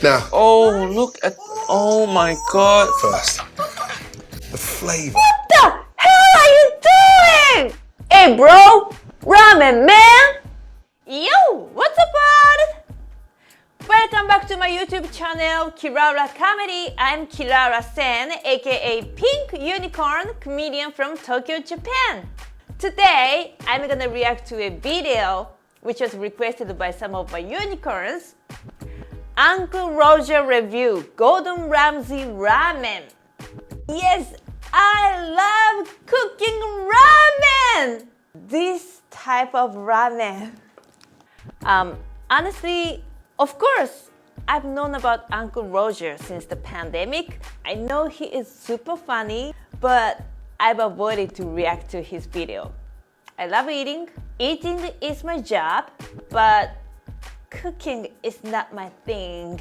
Now, Oh, look at... Oh my god. first, the flavour. What the hell are you doing? Hey bro, ramen man! Yo, what's up bud? Welcome back to my YouTube channel, Kirara Comedy. I'm Kirara Sen, aka Pink Unicorn, comedian from Tokyo, Japan. Today, I'm gonna react to a video which was requested by some of my unicorns. UncleRoger review Gordon Ramsay ramen. Yes, I love cooking ramen! This type of ramen. Honestly, of course, I've known about UncleRoger since the pandemic. I know he is super funny, but I've avoided to react to his video. I love eating. Eating is my job, but cooking is not my thing.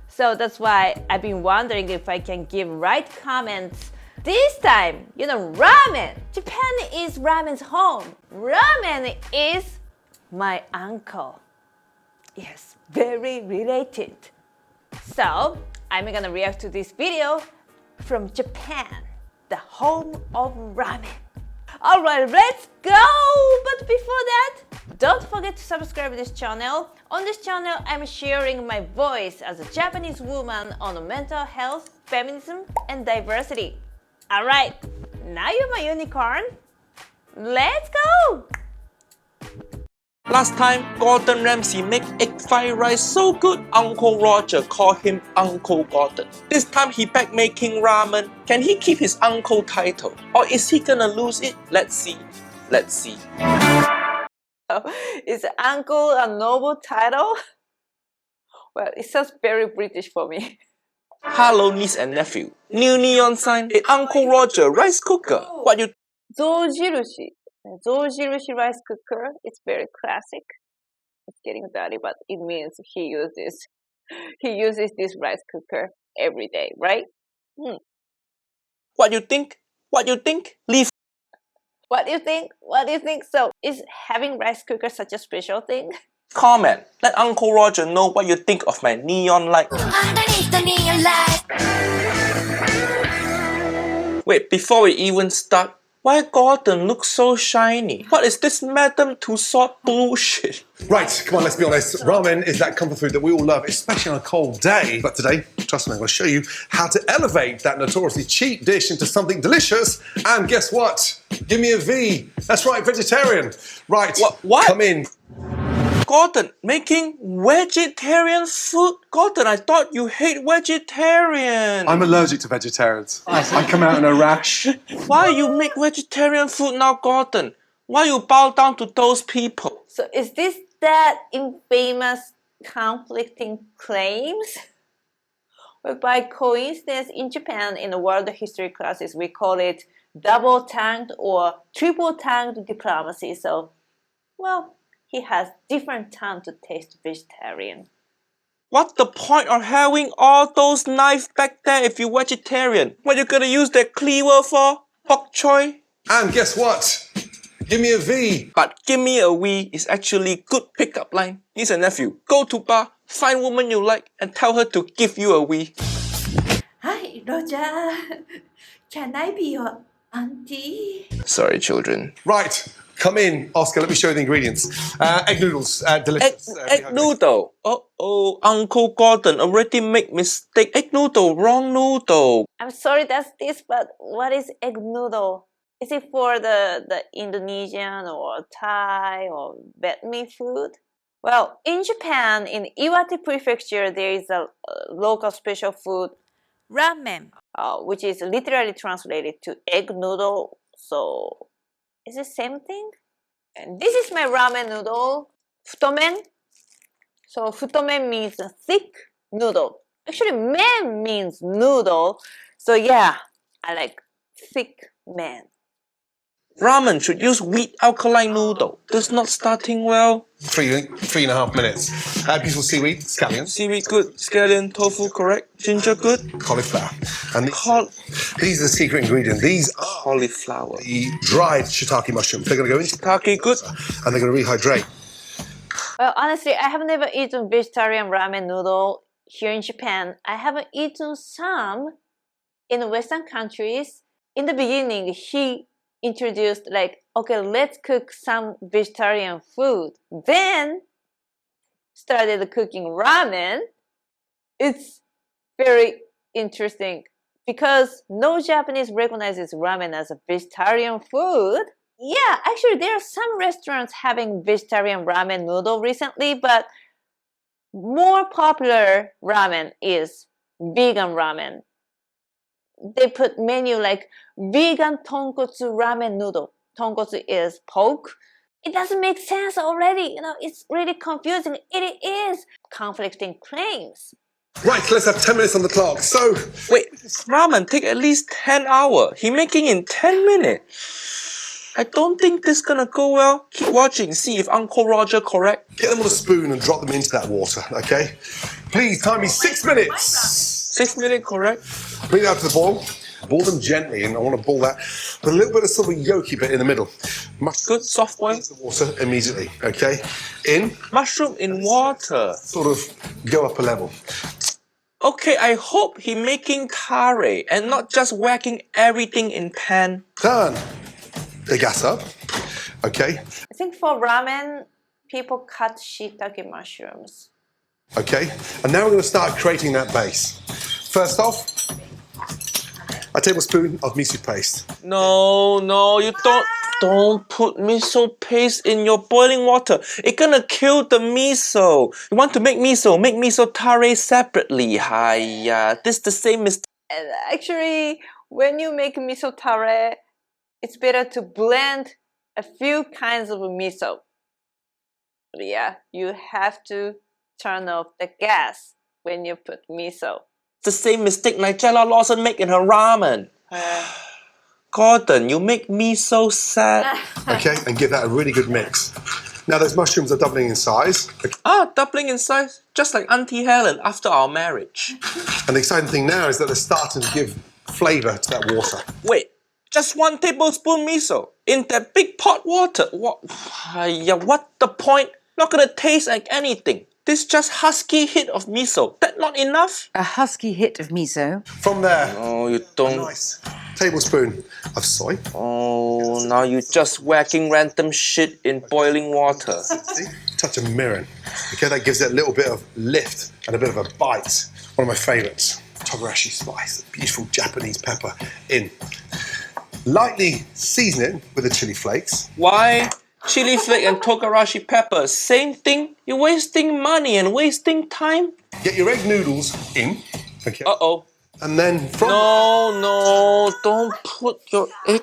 So that's why I've been wondering if I can give right comments. This time, you know, ramen. Japan is ramen's home. Ramen is my uncle. Yes, very related. So I'm gonna react to this video from Japan, the home of ramen. Alright, let's go! But before that, don't forget to subscribe to this channel. On this channel, I'm sharing my voice as a Japanese woman on mental health, feminism, and diversity. Alright, now you're my unicorn. Let's go! Last time, Gordon Ramsay make egg fried rice so good, UncleRoger called him Uncle Gordon. This time he back making ramen. Can he keep his uncle title? Or is he gonna lose it? Let's see. Let's see. Is uncle a noble title? Well, it sounds very British for me. Hello, niece and nephew. New neon sign. Hey, UncleRoger rice cooker. What you... 象印. 象印 rice cooker. It's very classic. It's getting dirty, but it means he uses this rice cooker every day, right? What you think? What you think? Leave. What do you think? What do you think? So, is having rice cooker such a special thing? Comment. Let UncleRoger know what you think of my neon light. Underneath the neon light. Wait, before we even start, why Gordon looks so shiny? What is this Madame Tussauds bullshit? Right, come on, let's be honest. Ramen is that comfort food that we all love, especially on a cold day. But today, trust me, I'm going to show you how to elevate that notoriously cheap dish into something delicious. And guess what? Give me a V. That's right, vegetarian. Right, What? Come in. Gordon, making vegetarian food? Gordon, I thought you hate vegetarian. I'm allergic to vegetarians. I come out in a rash. Why you make vegetarian food now, Gordon? Why you bow down to those people? So, is this that infamous conflicting claims? Well, by coincidence, in Japan, in the world history classes, we call it double-tongued or triple-tongued diplomacy. So, well, he has different tongue to taste vegetarian. What's the point of having all those knives back there if you're vegetarian? What you gonna use that cleaver for? Bok choy? And guess what? Give me a V. But give me a wee is actually good pickup line. Niece and nephew, go to bar, find woman you like, and tell her to give you a wee. Hi, Roger. Can I be your auntie? Sorry, children. Right, come in. Oscar, let me show you the ingredients. Egg noodles, delicious. Egg noodle. Uh-oh, Uncle Gordon already make mistake. Egg noodle, wrong noodle. I'm sorry that's this, but what is egg noodle? Is it for the Indonesian or Thai or Vietnamese food? Well, in Japan, in Iwate Prefecture, there is a local special food, ramen, which is literally translated to egg noodle. So, is it the same thing? And this is my ramen noodle, futomen. So, futomen means a thick noodle. Actually, men means noodle. So, yeah, I like thick men. Ramen should use wheat alkaline noodle. This not starting well. 3.5 minutes. Beautiful seaweed, scallions. Seaweed good, scallion, tofu correct, ginger good. Cauliflower. And these are the secret ingredients. These are Cauliflower. the dried shiitake mushrooms. They're going to go into Shiitake good. and they're going to rehydrate. Well, honestly, I have never eaten vegetarian ramen noodle here in Japan, I haven't eaten some in Western countries. In the beginning, he introduced like, okay, let's cook some vegetarian food. Then started cooking ramen. It's very interesting because no Japanese recognizes ramen as a vegetarian food. Yeah, actually there are some restaurants having vegetarian ramen noodle recently, but more popular ramen is vegan ramen. They put menu like vegan tonkotsu ramen noodle. Tonkotsu is pork. It doesn't make sense already. It's really confusing. It is conflicting claims. Right, let's have 10 minutes on the clock. So, Wait, ramen take at least 10 hours. He making in 10 minutes. I don't think this gonna go well. Keep watching, see if UncleRoger correct. get them on a spoon and drop them into that water, okay? Please, time me 6 minutes. 6 minutes correct? Bring it out to the boil. Boil them gently, and I want to boil that with a little bit of sort of yolky bit in the middle. Good, soft boil. Into the water immediately, okay? In, Mushroom in water. sort of go up a level. Okay, I hope he making tare and not just whacking everything in pan. Turn the gas up, okay? I think for ramen, people cut shiitake mushrooms. Okay, and now we're going to start creating that base. First off, a tablespoon of miso paste. No, you don't put miso paste in your boiling water. It's gonna kill the miso. You want to make miso tare separately. Hiya, this the same mistake. And actually, when you make miso tare, it's better to blend a few kinds of miso. But yeah, you have to turn off the gas when you put miso. The same mistake Nigel Lawson make in her ramen. Gordon, you make me so sad. Okay, and give that a really good mix. Now those mushrooms are doubling in size. Doubling in size, just like Auntie Helen after our marriage. And the exciting thing now is that they're starting to give flavour to that water. Wait, just 1 tablespoon miso in that big pot water. What? What the point? Not gonna taste like anything. This just husky hit of miso. That not enough? A husky hit of miso. From there, Oh, you a don't. nice tablespoon of soy. Oh, now you just whacking random shit in boiling water. See? Touch of mirin. Okay, that gives it a little bit of lift and a bit of a bite. One of my favourites. Togarashi spice, beautiful Japanese pepper in. Lightly season it with the chili flakes. Why? Chili flake and togarashi pepper, same thing? You're wasting money and wasting time? Get your egg noodles in. Okay. Uh-oh. And then from No, don't put your egg...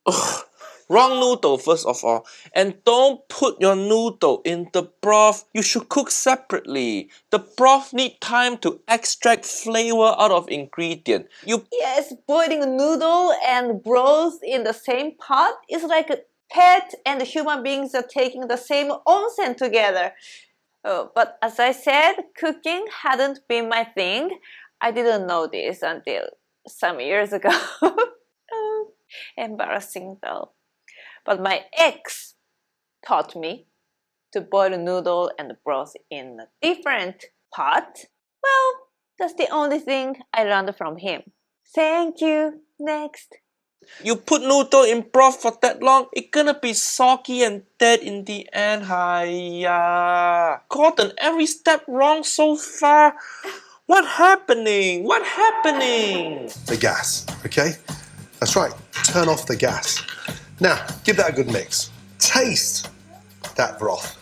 Ugh. Wrong noodle, first of all. And don't put your noodle in the broth. You should cook separately. The broth need time to extract flavor out of ingredient. Yes, boiling a noodle and broth in the same pot is like a pet and human beings are taking the same onsen together. But as I said, cooking hadn't been my thing. I didn't know this until some years ago. Embarrassing though. But my ex taught me to boil noodle and broth in a different pot. Well, that's the only thing I learned from him. Thank you. Next. You put noodle in broth for that long, it's gonna be soggy and dead in the end. Hiya. Gordon, every step wrong so far. What happening? What happening? the gas, okay? That's right, turn off the gas. Now, give that a good mix. Taste that broth.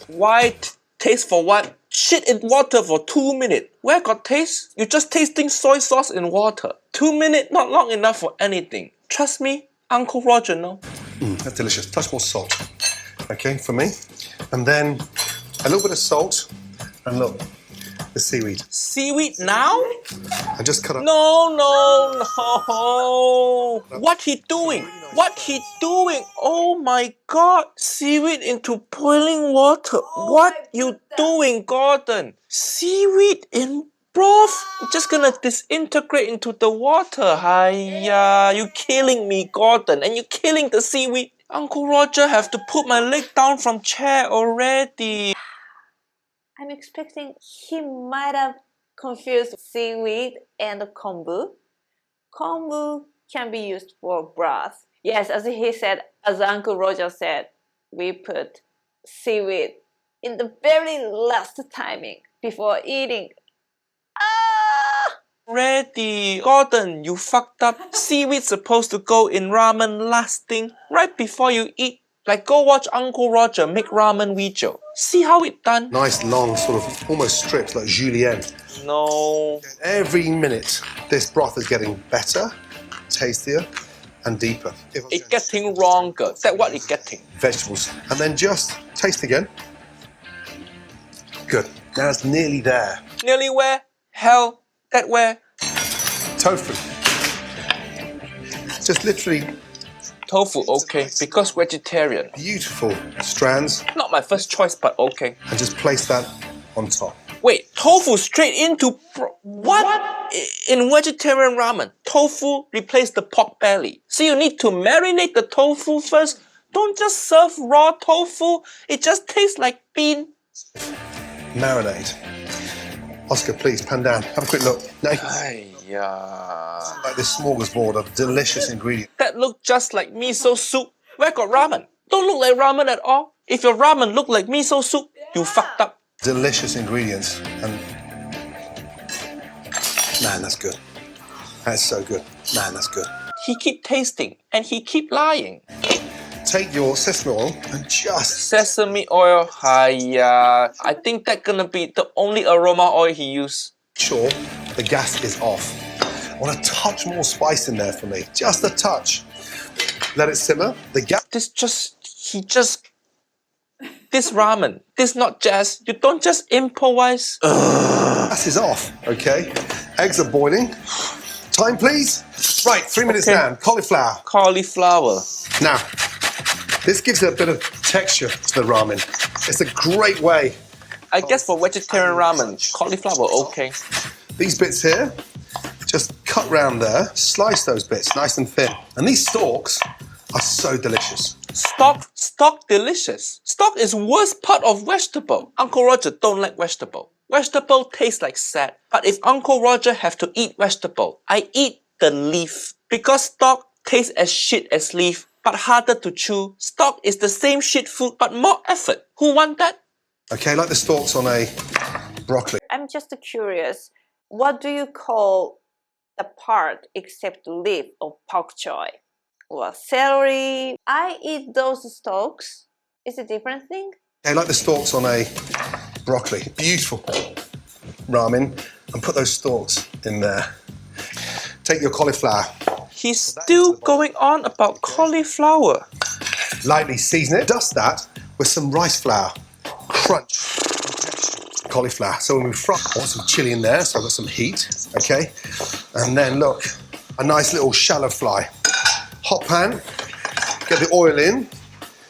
Why taste for what? Shit in water for 2 minutes. Where got taste? You just tasting soy sauce in water. 2 minutes, not long enough for anything. Trust me, UncleRoger, no? That's delicious. Touch more salt, okay, for me. And then a little bit of salt and look, the seaweed. Seaweed now? I just cut up. No. What he doing? What he doing? Oh my God. Seaweed into boiling water. What you doing, Gordon? Seaweed in broth? Just gonna disintegrate into the water. Hiya, you killing me, Gordon. And you killing the seaweed. UncleRoger have to put my leg down from chair already. I'm expecting he might have confused seaweed and kombu. Kombu can be used for broth. Yes, as he said, as Uncle Roger said, we put seaweed in the very last timing before eating. Ah! Ready. Gordon, you fucked up. Seaweed's supposed to go in ramen last thing, right before you eat. Like, go watch Uncle Roger make ramen video. See how it done? Nice long sort of almost strips like julienne. No. Every minute this broth is getting better, tastier and deeper. It's getting wronger. That's what it's getting. Vegetables. And then just taste again. Good. Now it's nearly there. Nearly where? Hell, that where? Tofu. Just literally Tofu, okay, because vegetarian. beautiful strands Not my first choice, but okay. and just place that on top. Wait, tofu straight into what? In vegetarian ramen, tofu replace the pork belly. So you need to marinate the tofu first. Don't just serve raw tofu. It just tastes like bean. Marinade. Oscar, please, pan down. Have a quick look. Now you can see Aiya. like this smorgasbord of delicious ingredients. That look just like miso soup. Where got ramen? Don't look like ramen at all. If your ramen look like miso soup, you fucked up. Delicious ingredients. And man, that's good. That's so good. Man, that's good. He keep tasting and he keep lying. Take your sesame oil and just Sesame oil, hiya. I think that's gonna be the only aroma oil he used. sure the gas is off. I want a touch more spice in there for me. Just a touch. Let it simmer. The gas. This ramen, this not jazz. You don't just improvise. Gas is off, okay? Eggs are boiling. Time, please. Right, 3 minutes Okay. down. Cauliflower. Cauliflower. Now, this gives it a bit of texture to the ramen. It's a great way. I guess for vegetarian ramen, cauliflower okay. These bits here, just cut round there. Slice those bits nice and thin. And these stalks are so delicious. Stock delicious. Stock is worst part of vegetable. Uncle Roger don't like vegetable. Vegetable tastes like sad. But if Uncle Roger have to eat vegetable, I eat the leaf. Because stock tastes as shit as leaf, but harder to chew. Stock is the same shit food, but more effort. Who want that? Okay, like the stalks on a broccoli. I'm just curious, what do you call the part except leaf of pak choi? Well, celery. I eat those stalks. Is it a different thing? Okay, like the stalks on a broccoli. Beautiful ramen. And put those stalks in there. Take your cauliflower. He's still going on about cauliflower. Lightly season it. Dust that with some rice flour. Crunch. Cauliflower. So when we fry, I want some chili in there, so I've got some heat, okay? And then look, a nice little shallow fry. Hot pan, get the oil in,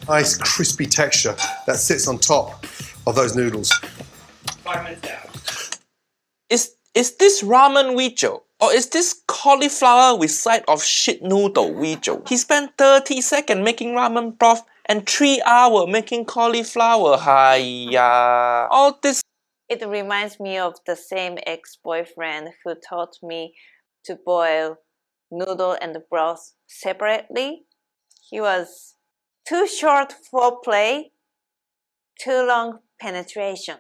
nice crispy texture that sits on top of those noodles. 5 minutes down. Is this ramen video? Or is this cauliflower with side of shit noodle video? He spent 30 seconds making ramen broth and 3 hours making cauliflower. Hiya. All this. It reminds me of the same ex-boyfriend who taught me to boil noodle and broth separately. He was too short foreplay, too long penetration.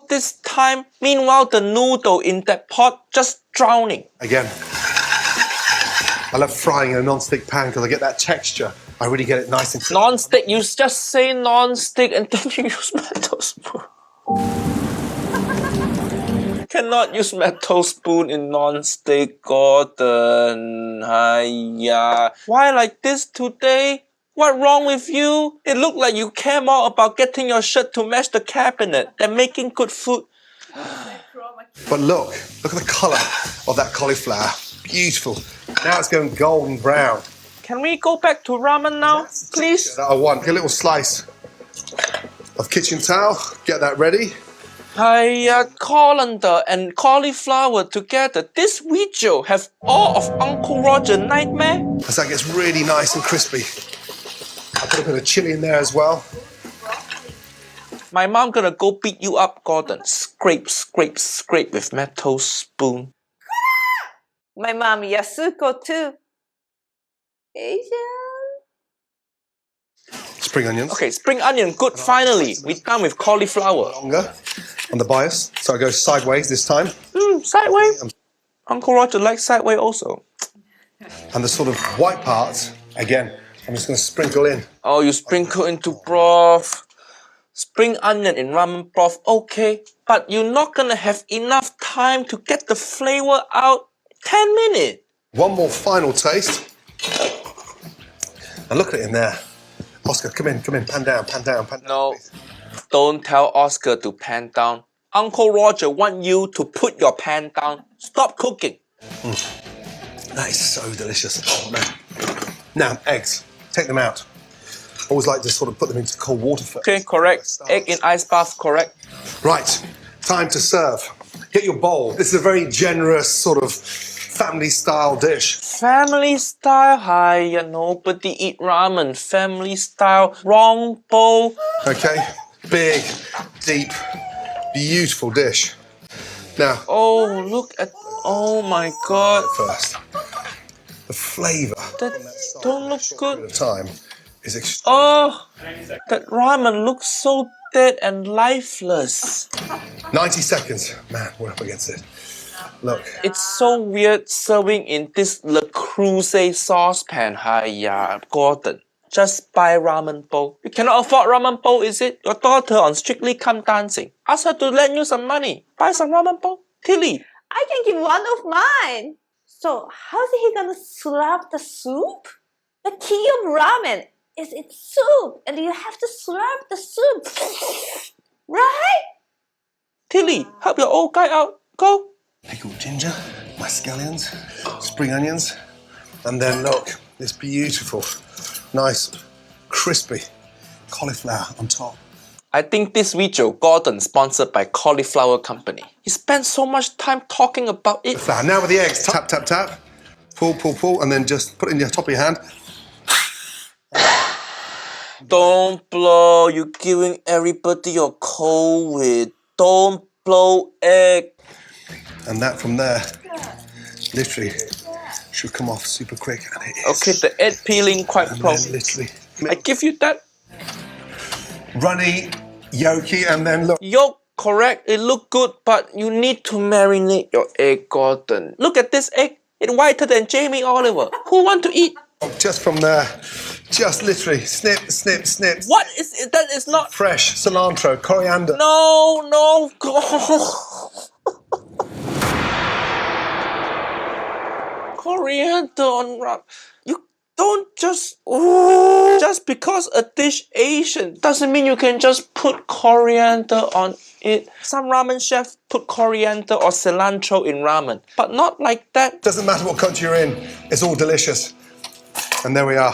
This time, meanwhile, the noodle in that pot just drowning. Again, I love frying in a non-stick pan because I get that texture. I really get it nice and crispy. Non-stick, you just say non-stick and then you use metal spoon. Cannot use metal spoon in non-stick, Gordon. Hiya. Why like this today? What wrong with you? It looked like you care more about getting your shirt to match the cabinet than making good food. But look at the colour of that cauliflower. Beautiful. Now it's going golden brown. Can we go back to ramen now, please? That I want. Get a little slice of kitchen towel. Get that ready. Colander and cauliflower together. This video have all of Uncle Roger nightmare. As that gets really nice and crispy. I put a bit of chili in there as well. My mom gonna go beat you up, Gordon. Scrape, scrape, scrape with metal spoon. My mom Yasuko too. Asian. Spring onions. Okay, spring onion, good, finally. We're done with cauliflower. Longer on the bias, so I go sideways this time. Sideways. Uncle Roger likes sideways also. And the sort of white part, again, I'm just going to sprinkle in. Oh, you sprinkle into broth. Spring onion in ramen broth, okay. But you're not gonna have enough time to get the flavor out. 10 minutes. One more final taste. And look at it in there. Oscar, come in, pan down, pan down, pan down. No, please. don't tell Oscar to pan down. Uncle Roger want you to put your pan down. Stop cooking. That is so delicious. Oh, man. Now, eggs. Take them out. Always like to sort of put them into cold water first. Okay, correct. Egg in ice bath, correct. Right, time to serve. Get your bowl. This is a very generous sort of family-style dish. Family style, hiya, nobody eat ramen. Family style, wrong bowl. Okay, big, deep, beautiful dish. Now, Oh, look at, oh my God. first, the flavour That don't look good. of time is extreme. Oh, that ramen looks so dead and lifeless. 90 seconds. Man, we're up against it. Look, It's so weird serving in this Le Creuset saucepan. Hiya, Gordon. Just buy ramen bowl. You cannot afford ramen bowl, is it? Your daughter on Strictly Come Dancing. Ask her to lend you some money. Buy some ramen bowl. Tilly. I can give one of mine. So how's he gonna slurp the soup? The key of ramen is its soup, and you have to slurp the soup, right? Tilly, help your old guy out. Go. pickled ginger, my scallions, spring onions, and then look, this beautiful, nice, crispy cauliflower on top. I think this video, Gordon, sponsored by Cauliflower Company. He spent so much time talking about it. Flour. Now with the eggs, tap, tap, tap, pull, pull, pull, and then just put it in the top of your hand. Don't blow. You're giving everybody your COVID. Don't blow egg. And that from there, literally, should come off super quick. And it is. Okay, the egg peeling quite And pro. then literally, I give you that. runny, yolky, and then look. Yolk, correct. It look good, but you need to marinate your egg, Gordon. Look at this egg. It's whiter than Jamie Oliver. Who want to eat? Just from there, just literally snip, snip, snip. What is it? That is not. Fresh cilantro, coriander. No. Coriander on ramen. You don't just. Just because a dish Asian doesn't mean you can just put coriander on it. Some ramen chef put coriander or cilantro in ramen, but not like that. Doesn't matter what country you're in, it's all delicious. And there we are.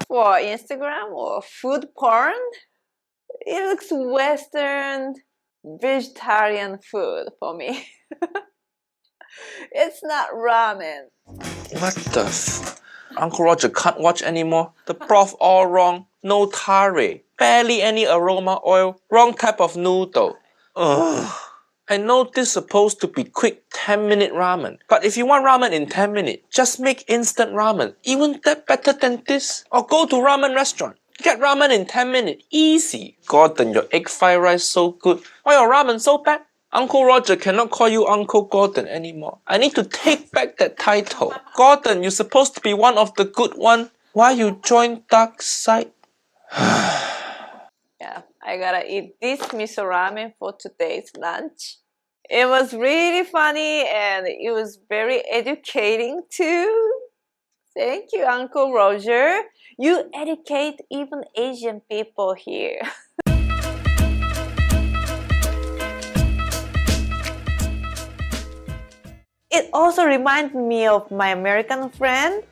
For Instagram or food porn, it looks Western vegetarian food for me. It's not ramen. What the Uncle Roger can't watch anymore. The broth all wrong. No tare. Barely any aroma oil. Wrong type of noodle. Ugh. I know this is supposed to be quick 10-minute ramen. But if you want ramen in 10 minutes, just make instant ramen. Even that better than this? Or go to ramen restaurant. Get ramen in 10 minutes. Easy. Gordon, your egg fried rice so good. Why your ramen so bad? Uncle Roger cannot call you Uncle Gordon anymore. I need to take back that title. Gordon, you're supposed to be one of the good one. Why you join dark side? Yeah, I gotta eat this miso ramen for today's lunch. It was really funny and it was very educating too. Thank you, Uncle Roger. You educate even Asian people here. It also reminds me of my American friend.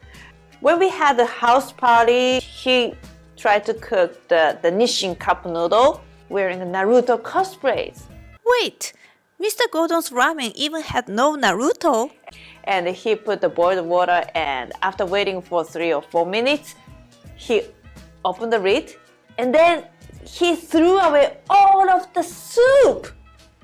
When we had a house party, he tried to cook the Nissin cup noodle wearing Naruto cosplays. Wait, Mr. Gordon's ramen even had no Naruto? And he put the boiled water, and after waiting for 3 or 4 minutes, he opened the lid, and then he threw away all of the soup.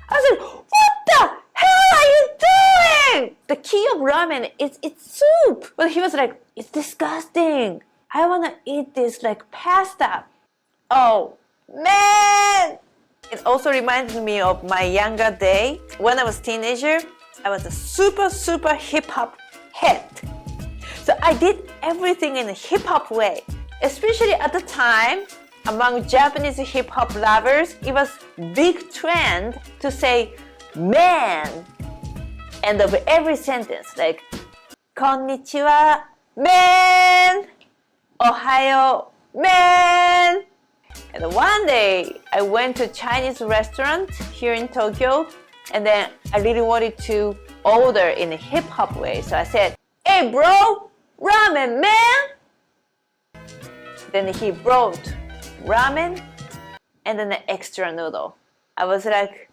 I was like, what the hell are you doing? The key of ramen is it's soup. But he was like, it's disgusting. I want to eat this like pasta. Oh, man. It also reminds me of my younger day. When I was a teenager, I was a super hip-hop head. So I did everything in a hip-hop way. Especially at the time, among Japanese hip-hop lovers, it was big trend to say man end of every sentence, like konnichiwa, man, ohayo, man. And one day I went to a Chinese restaurant here in Tokyo, and then I really wanted to order in a hip-hop way. So I said, hey bro, ramen man. Then he brought ramen and then an extra noodle. I was like,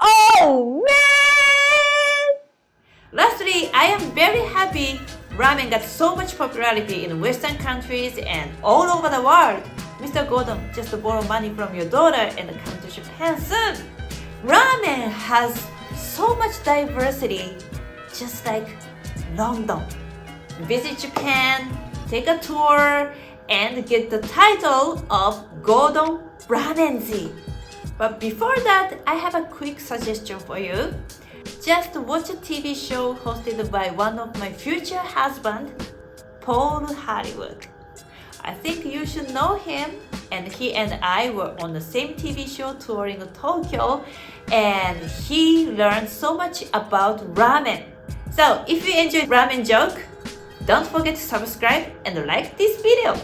oh man! Lastly, I am very happy ramen got so much popularity in Western countries and all over the world. Mr. Gordon, just borrow money from your daughter and come to Japan soon. Ramen has so much diversity, just like London. Visit Japan, take a tour, and get the title of Gordon Ramenzi. But before that, I have a quick suggestion for you. Just watch a TV show hosted by one of my future husband, Paul Hollywood. I think you should know him, and he and I were on the same TV show touring Tokyo, and he learned so much about ramen. So if you enjoyed ramen joke, don't forget to subscribe and like this video.